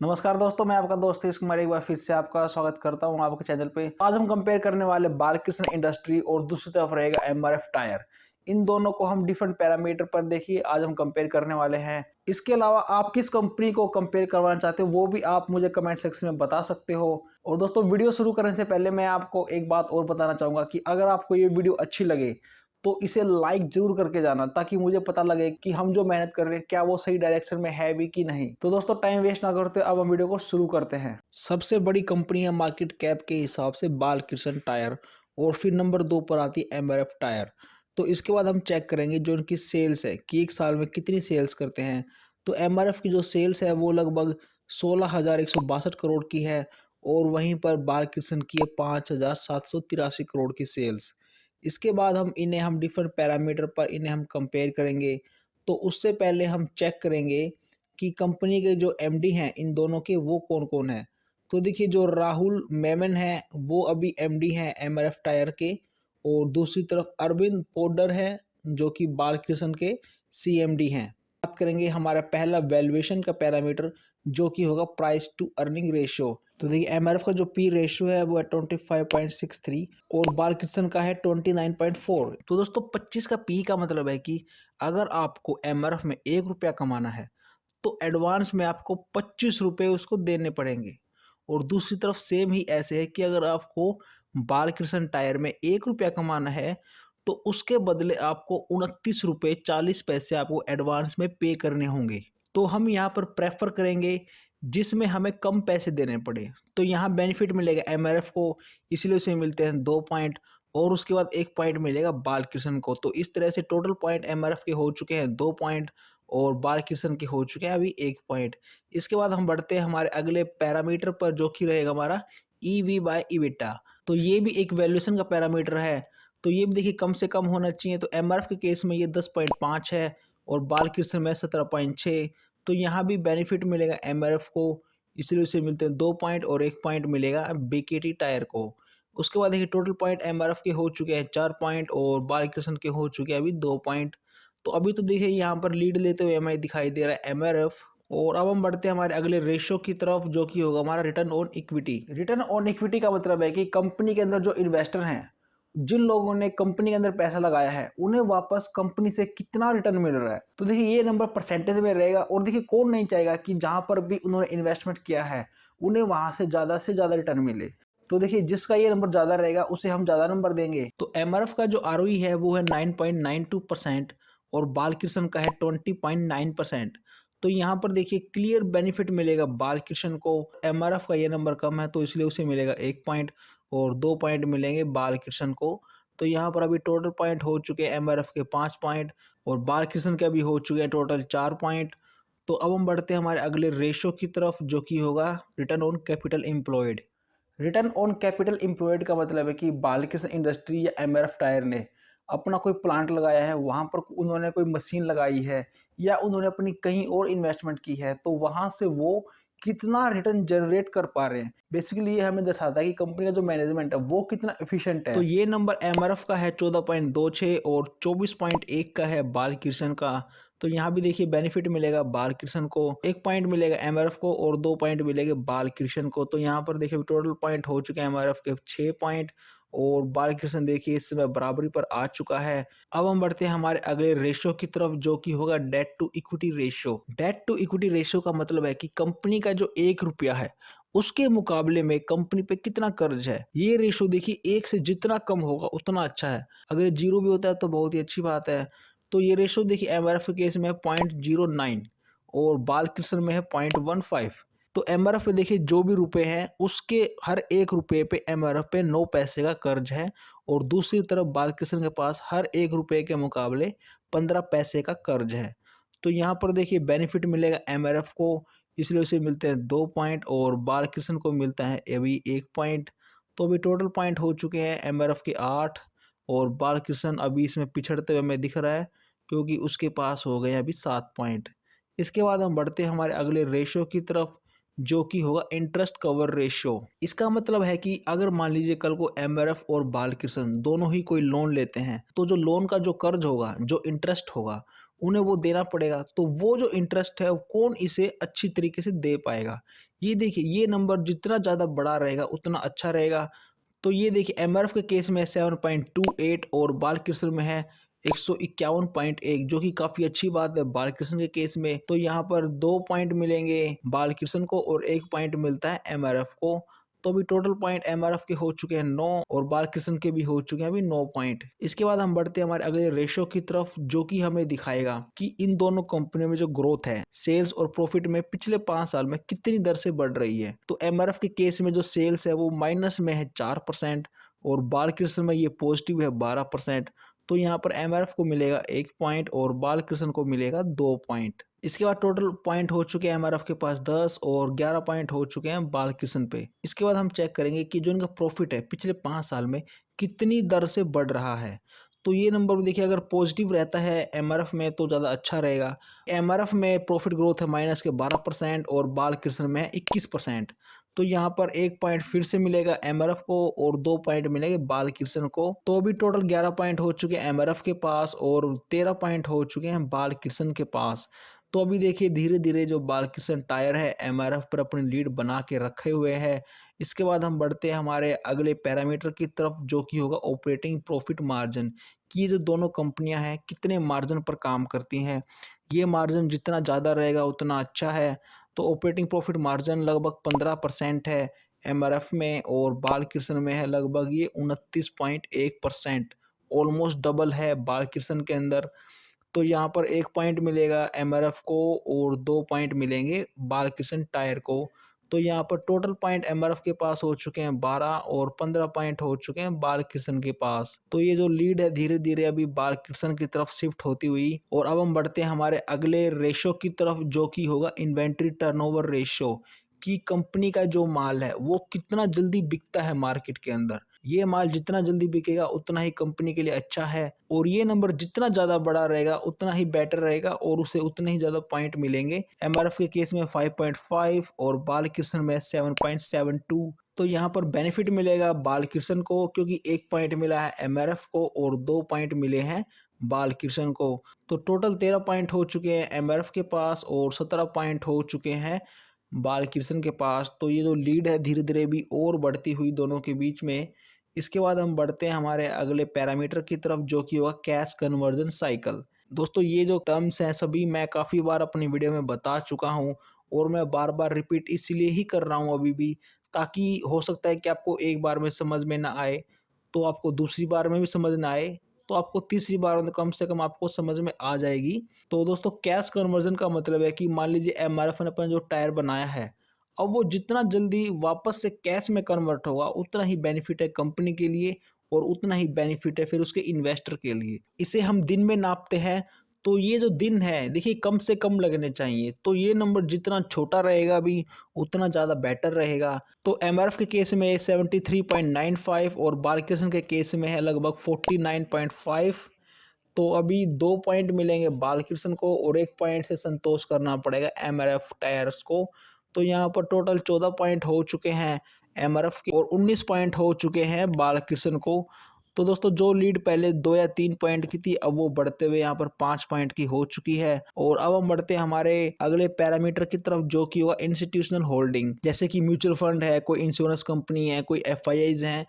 नमस्कार दोस्तों, मैं आपका दोस्त इस कुमार एक बार फिर से आपका स्वागत करता हूं आपके चैनल पे। आज हम कंपेयर करने वाले बालकृष्ण इंडस्ट्री और दूसरी तरफ रहेगा एमआरएफ टायर। इन दोनों को हम डिफरेंट पैरामीटर पर देखिए आज हम कंपेयर करने वाले हैं। इसके अलावा आप किस कंपनी को कंपेयर करवाना चाहते हो वो भी आप मुझे कमेंट सेक्शन में बता सकते हो। और दोस्तों, वीडियो शुरू करने से पहले मैं आपको एक बात और बताना चाहूंगा कि अगर आपको ये वीडियो अच्छी लगे तो इसे लाइक जरूर करके जाना, ताकि मुझे पता लगे कि हम जो मेहनत कर रहे हैं क्या वो सही डायरेक्शन में है भी कि नहीं। तो दोस्तों, टाइम वेस्ट ना करते अब हम वीडियो को शुरू करते हैं। सबसे बड़ी कंपनी है मार्केट कैप के हिसाब से बालकृष्ण टायर, और फिर नंबर 2 पर आती है एमआरएफ टायर। तो इसके बाद हम चेक करेंगे जो इनकी सेल्स है कि एक साल में कितनी सेल्स करते हैं। तो एमआरएफ की जो सेल्स है वो लगभग 16,162 करोड़ की है, और वहीं पर बालकृष्ण की है 5,783 करोड़ की सेल्स। इसके बाद हम डिफरेंट पैरामीटर पर इन्हें हम कंपेयर करेंगे। तो उससे पहले हम चेक करेंगे कि कंपनी के जो एमडी हैं इन दोनों के वो कौन-कौन हैं। तो देखिए, जो राहुल मेमन हैं वो अभी एमडी हैं एमआरएफ टायर के, और दूसरी तरफ अरविंद पोड्डर हैं जो कि बालकृष्ण के सीएमडी हैं। बात करेंगे हमारा पहला वैल्यूएशन का पैरामीटर जो कि होगा प्राइस टू अर्निंग रेशियो। तो देखिए, एमआरएफ का जो पी रेशियो है वो है 25.63 और बालकृष्ण का है 29.4। तो दोस्तों, 25 का पी का मतलब है कि अगर आपको एमआरएफ में 1 रुपया कमाना है तो एडवांस में आपको 25 रुपये उसको देने पड़ेंगे। और दूसरी तरफ सेम ही ऐसे है कि अगर आपको बालकृष्ण टायर में 1 रुपया कमाना है तो उसके बदले आपको 29 रुपये 40 पैसे आपको एडवांस में पे करने होंगे। तो हम यहाँ पर प्रेफर करेंगे जिसमें हमें कम पैसे देने पड़े। तो यहाँ बेनिफिट मिलेगा एमआरएफ को, इसलिए उसे मिलते हैं 2 पॉइंट, और उसके बाद 1 पॉइंट मिलेगा बालकृष्ण को। तो इस तरह से टोटल पॉइंट एमआरएफ के हो चुके हैं 2 पॉइंट, और बालकृष्ण के हो चुके हैं अभी 1 पॉइंट। इसके बाद हम बढ़ते हैं हमारे अगले पैरामीटर पर जो कि रहेगा हमारा ईवी बाय इबिटा। तो ये भी एक वैल्यूएशन का पैरामीटर है। तो ये भी देखिए कम से कम होना चाहिए। तो एमआरएफ के केस में ये 10.5 है और बालकृष्ण में 17.6। तो यहाँ भी बेनिफिट मिलेगा एमआरएफ को, इसलिए उसे मिलते हैं 2 पॉइंट, और 1 पॉइंट मिलेगा बीकेटी टायर को। उसके बाद देखिए टोटल पॉइंट एमआरएफ के हो चुके हैं 4 पॉइंट और बालकृष्ण के हो चुके हैं अभी 2 पॉइंट। तो अभी तो देखिए यहाँ पर लीड लेते हुए हमें दिखाई दे रहा है एमआरएफ। और अब हम बढ़ते हैं हमारे अगले रेशियो की तरफ जो कि होगा हमारा return on equity. Return on equity का मतलब है कि कंपनी के अंदर जो इन्वेस्टर हैं, जिन लोगों ने कंपनी के अंदर पैसा लगाया है, उन्हें वापस कंपनी से कितना रिटर्न मिल रहा है। तो देखिए ये नंबर परसेंटेज में रहेगा। और देखिए, कौन नहीं चाहेगा कि जहां पर भी उन्होंने इन्वेस्टमेंट किया है उन्हें वहां से ज्यादा रिटर्न मिले। तो देखिए, जिसका ये नंबर ज्यादा रहेगा उसे हम ज्यादा नंबर देंगे। तो एमआरएफ का जो आरओई है वो है 9.92% और बालकृष्ण का है 20.9%। तो यहाँ पर देखिए क्लियर बेनिफिट मिलेगा बालकृष्ण को। एमआरएफ का ये नंबर कम है तो इसलिए उसे मिलेगा 1 पॉइंट, और 2 पॉइंट मिलेंगे बालकृष्ण को। तो यहाँ पर अभी टोटल पॉइंट हो चुके हैं एमआरएफ के 5 पॉइंट, और बालकृष्ण के अभी हो चुके हैं टोटल 4 पॉइंट। तो अब हम बढ़ते हैं हमारे अगले रेशो की तरफ जो कि होगा return on capital employed. Return on capital employed का मतलब है कि बालकृष्ण इंडस्ट्री या एमआरएफ टायर ने अपना कोई प्लांट लगाया है, वहाँ पर उन्होंने कोई मशीन लगाई है, या उन्होंने अपनी कहीं और इन्वेस्टमेंट की है, तो वहाँ से वो कितना रिटर्न जनरेट कर पा रहे हैं। बेसिकली ये हमें दर्शाता है कि कंपनी का जो मैनेजमेंट है वो कितना एफिशिएंट है। तो ये नंबर एमआरएफ का है 14.26 और 24.1 का है बालकृष्ण का। तो यहाँ भी देखिए बेनिफिट मिलेगा बालकृष्ण को, 1 पॉइंट मिलेगा एमआरएफ को और 2 पॉइंट मिलेंगे बालकृष्ण को। तो यहाँ पर देखिए टोटल पॉइंट हो चुके हैं एमआरएफ के 6 पॉइंट, और बालकृष्ण देखिए इस समय बराबरी पर आ चुका है। अब हम बढ़ते हैं हमारे अगले रेशियो की तरफ जो कि होगा debt to equity ratio. Debt to equity ratio का मतलब है कि कंपनी का जो 1 रुपया है उसके मुकाबले में कंपनी पे कितना कर्ज है। ये रेशियो देखिए 1 से जितना कम होगा उतना अच्छा है, अगर 0 भी होता है तो बहुत ही अच्छी बात है। तो ये रेशियो देखिए एमआरएफ के केस में 0.09 और बालकृष्ण में है 0.15। तो एमआरएफ पे देखिए जो भी रुपए हैं उसके हर 1 रुपये पे एमआरएफ पे 9 पैसे का कर्ज है, और दूसरी तरफ बालकृष्ण के पास हर 1 रुपये के मुकाबले 15 पैसे का कर्ज है। तो यहाँ पर देखिए बेनिफिट मिलेगा एमआरएफ को, इसलिए उसे मिलते हैं 2 पॉइंट, और बालकृष्ण को मिलता है अभी 1 पॉइंट। तो अभी टोटल पॉइंट हो चुके हैं एमआरएफ के 8, और बालकृष्ण अभी इसमें पिछड़ते हुए हमें दिख रहा है क्योंकि उसके पास हो गए अभी 7 पॉइंट। इसके बाद हम बढ़ते हैं हमारे अगले रेशियो की तरफ जो कि होगा इंटरेस्ट कवर रेशियो। इसका मतलब है कि अगर मान लीजिए कल को एमआरएफ और बालकृष्ण दोनों ही कोई लोन लेते हैं तो जो लोन का जो कर्ज होगा, जो इंटरेस्ट होगा, उन्हें वो देना पड़ेगा। तो वो जो इंटरेस्ट है, वो कौन इसे अच्छी तरीके से दे पाएगा? ये देखिए, ये नंबर जितना ज़्यादा बड़ा रहेगा उतना अच्छा रहेगा। तो ये देखिए, एमआरएफ के केस में 7.28 और बालकृष्ण में है 151.1, जो कि काफ़ी अच्छी बात है बालकृष्ण के केस में। तो यहाँ पर 2 पॉइंट मिलेंगे बालकृष्ण को और 1 पॉइंट मिलता है एमआरएफ को। तो अभी टोटल पॉइंट एमआरएफ के हो चुके हैं 9 और बालकृष्ण के भी हो चुके हैं अभी 9 पॉइंट। इसके बाद हम बढ़ते हैं हमारे अगले रेशो की तरफ, जो कि हमें दिखाएगा कि इन दोनों कंपनियों में जो ग्रोथ है सेल्स और प्रॉफिट में पिछले 5 साल में कितनी दर से बढ़ रही है। तो एमआरएफ के केस में जो सेल्स है वो माइनस में है 4% और बालकृष्ण में ये पॉजिटिव है 12%। तो यहाँ पर एमआरएफ को मिलेगा 1 पॉइंट और बालकृष्ण को मिलेगा 2 पॉइंट। इसके बाद टोटल पॉइंट हो चुके हैं एमआरएफ के पास 10 और 11 पॉइंट हो चुके हैं बालकृष्ण पे। इसके बाद हम चेक करेंगे कि जो इनका प्रॉफिट है पिछले 5 साल में कितनी दर से बढ़ रहा है। तो ये नंबर भी देखिए, अगर पॉजिटिव रहता है एमआरएफ में तो ज़्यादा अच्छा रहेगा। एमआरएफ में प्रॉफिट ग्रोथ है माइनस के 12% और बालकृष्ण में है 21%। तो यहाँ पर 1 पॉइंट फिर से मिलेगा एमआरएफ को और 2 पॉइंट मिलेंगे बालकृष्ण को। तो अभी टोटल 11 पॉइंट हो चुके हैं एमआरएफ के पास और 13 पॉइंट हो चुके हैं बालकृष्ण के पास। तो अभी देखिए, धीरे धीरे जो बालकृष्ण टायर है एमआरएफ पर अपनी लीड बना के रखे हुए है। इसके बाद हम बढ़ते हैं हमारे अगले पैरामीटर की तरफ, जो कि होगा ऑपरेटिंग प्रॉफिट मार्जिन, कि ये जो दोनों कंपनियां हैं कितने मार्जिन पर काम करती हैं। ये मार्जिन जितना ज़्यादा रहेगा उतना अच्छा है। तो ऑपरेटिंग प्रॉफिट मार्जिन लगभग 15% है एमआरएफ में और बालकृष्ण में है लगभग ये 29.1%। ऑलमोस्ट डबल है बालकृष्ण के अंदर। तो यहाँ पर 1 पॉइंट मिलेगा एमआरएफ को और 2 पॉइंट मिलेंगे बालकृष्ण टायर को। तो यहाँ पर टोटल पॉइंट एमआरएफ के पास हो चुके हैं 12 और 15 पॉइंट हो चुके हैं बालकृष्ण के पास। तो ये जो लीड है धीरे धीरे अभी बालकृष्ण की तरफ शिफ्ट होती हुई। और अब हम बढ़ते हैं हमारे अगले रेशो की तरफ, जो कि होगा इन्वेंट्री टर्नओवर रेशो, कि कंपनी का जो माल है वो कितना जल्दी बिकता है मार्केट के अंदर। ये माल जितना जल्दी बिकेगा उतना ही कंपनी के लिए अच्छा है और ये नंबर जितना ज़्यादा बड़ा रहेगा उतना ही बेटर रहेगा और उसे उतने ही ज़्यादा पॉइंट मिलेंगे। एमआरएफ के केस में 5.5 और बालकृष्ण में 7.72। तो यहाँ पर बेनिफिट मिलेगा बालकृष्ण को क्योंकि 1 पॉइंट मिला है एमआरएफ को और 2 पॉइंट मिले हैं बालकृष्ण को। तो टोटल 13 पॉइंट हो चुके हैं एमआरएफ के पास और 17 पॉइंट हो चुके हैं बालकृष्ण के पास। तो ये जो लीड है धीरे धीरे भी और बढ़ती हुई दोनों के बीच में। इसके बाद हम बढ़ते हैं हमारे अगले पैरामीटर की तरफ, जो कि होगा कैश कन्वर्जन साइकिल। दोस्तों, ये जो टर्म्स हैं सभी मैं काफ़ी बार अपनी वीडियो में बता चुका हूँ और मैं बार बार रिपीट इसलिए ही कर रहा हूँ अभी भी, ताकि हो सकता है कि आपको एक बार में समझ में ना आए तो आपको दूसरी बार में भी समझ ना आए, तो आपको तीसरी बार में कम से कम आपको समझ में आ जाएगी। तो दोस्तों, कैश कन्वर्जन का मतलब है कि मान लीजिए एमआरएफ ने अपना जो टायर बनाया है, अब वो जितना जल्दी वापस से कैश में कन्वर्ट होगा उतना ही बेनिफिट है कंपनी के लिए और उतना ही बेनिफिट है फिर उसके इन्वेस्टर के लिए। इसे हम दिन में नापते हैं, तो ये जो दिन है देखिए कम से कम लगने चाहिए। तो ये नंबर जितना छोटा रहेगा भी उतना ज़्यादा बेटर रहेगा। तो एमआरएफ के केस में 73.95 और बालकृष्ण के केस में है लगभग 49.5। तो अभी 2 पॉइंट मिलेंगे बालकृष्ण को और 1 पॉइंट से संतोष करना पड़ेगा एमआरएफ टायर्स को। तो यहाँ पर टोटल 14 पॉइंट हो चुके हैं एमआरएफ के और 19 पॉइंट हो चुके हैं बालकृष्ण को। तो दोस्तों, जो लीड पहले 2 या 3 पॉइंट की थी अब वो बढ़ते हुए यहाँ पर 5 पॉइंट की हो चुकी है। और अब हम बढ़ते हैं हमारे अगले पैरामीटर की तरफ, जो कि होगा इंस्टीट्यूशनल होल्डिंग, जैसे कि म्यूचुअल फंड है, कोई इंश्योरेंस कंपनी है, कोई एफआईआईज हैं।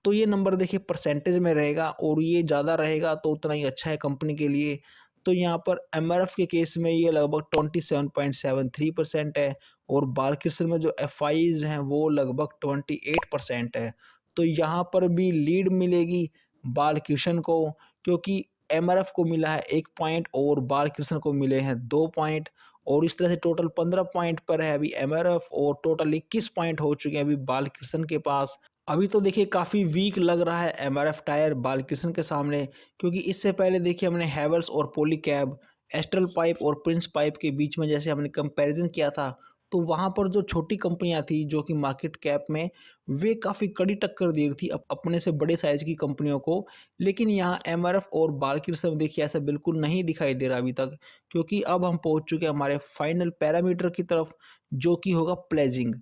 तो ये नंबर देखिए परसेंटेज में रहेगा और ये ज़्यादा रहेगा तो उतना ही अच्छा है कंपनी के लिए। तो यहाँ पर एमआरएफ के केस में ये लगभग 27.73% है और बालकृष्ण में जो एफआईज हैं वो लगभग 28% है। तो यहाँ पर भी लीड मिलेगी बालकृष्ण को क्योंकि एमआरएफ को मिला है 1 पॉइंट और बालकृष्ण को मिले हैं 2 पॉइंट। और इस तरह से टोटल 15 पॉइंट पर है अभी एमआरएफ और टोटल 21 पॉइंट हो चुके हैं अभी बालकृष्ण के पास। अभी तो देखिए काफ़ी वीक लग रहा है एमआरएफ टायर बालकृष्ण के सामने, क्योंकि इससे पहले देखिए हमने हैवेल्स और पॉलीकैब, एस्ट्रल पाइप और प्रिंस पाइप के बीच में जैसे हमने कंपैरिजन किया था, तो वहाँ पर जो छोटी कंपनियाँ थी जो कि मार्केट कैप में, वे काफ़ी कड़ी टक्कर दे रही थी अपने से बड़े साइज़ की कंपनियों को। लेकिन यहाँ एमआरएफ और बालकृष्ण देखिए ऐसा बिल्कुल नहीं दिखाई दे रहा अभी तक, क्योंकि अब हम पहुँच चुके हैं हमारे फाइनल पैरामीटर की तरफ, जो कि होगा प्लेजिंग।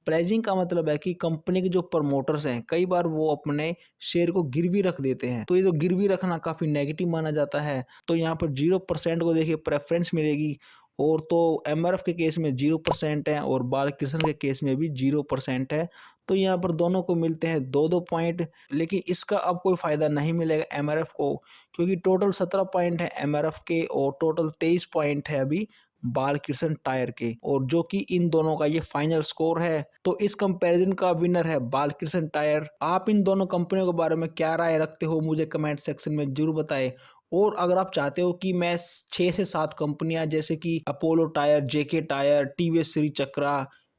प्लेजिंग का मतलब है कि कंपनी के जो प्रमोटर्स हैं कई बार वो अपने शेयर को गिरवी रख देते हैं, तो ये जो गिरवी रखना काफ़ी नेगेटिव माना जाता है। तो यहाँ पर 0% को देखिए प्रेफरेंस मिलेगी, और तो एमआरएफ के केस में 0% है और बालकृष्ण के केस में भी 0% है। तो यहाँ पर दोनों को मिलते हैं 2-2 पॉइंट, लेकिन इसका अब कोई फ़ायदा नहीं मिलेगा एमआरएफ को, क्योंकि टोटल 17 पॉइंट है एमआरएफ के और टोटल 23 पॉइंट है अभी बालकृष्ण टायर के, और जो कि इन दोनों का ये फाइनल स्कोर है। तो इस कंपैरिजन का विनर है बालकृष्ण टायर। आप इन दोनों कंपनियों के बारे में क्या राय रखते हो मुझे कमेंट सेक्शन में जरूर बताएं। और अगर आप चाहते हो कि मैं 6 से 7 कंपनियां जैसे कि अपोलो टायर, जेके टायर, टीवीएस श्री चक्रा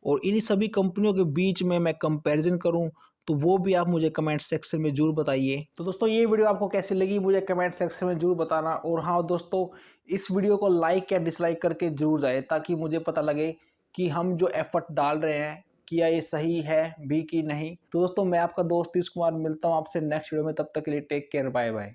और इन्हीं सभी कंपनियों के बीच में मैं कंपैरिजन करूं, तो वो भी आप मुझे कमेंट सेक्शन में जरूर बताइए। तो दोस्तों ये वीडियो आपको कैसी लगी मुझे कमेंट सेक्शन में जरूर बताना। और हाँ दोस्तों, इस वीडियो को लाइक या डिसलाइक करके जरूर जाए, ताकि मुझे पता लगे कि हम जो एफर्ट डाल रहे हैं क्या ये सही है भी कि नहीं। तो दोस्तों मैं आपका दोस्त तीस कुमार मिलता हूँ आपसे नेक्स्ट वीडियो में, तब तक के लिए टेक केयर, बाय बाय।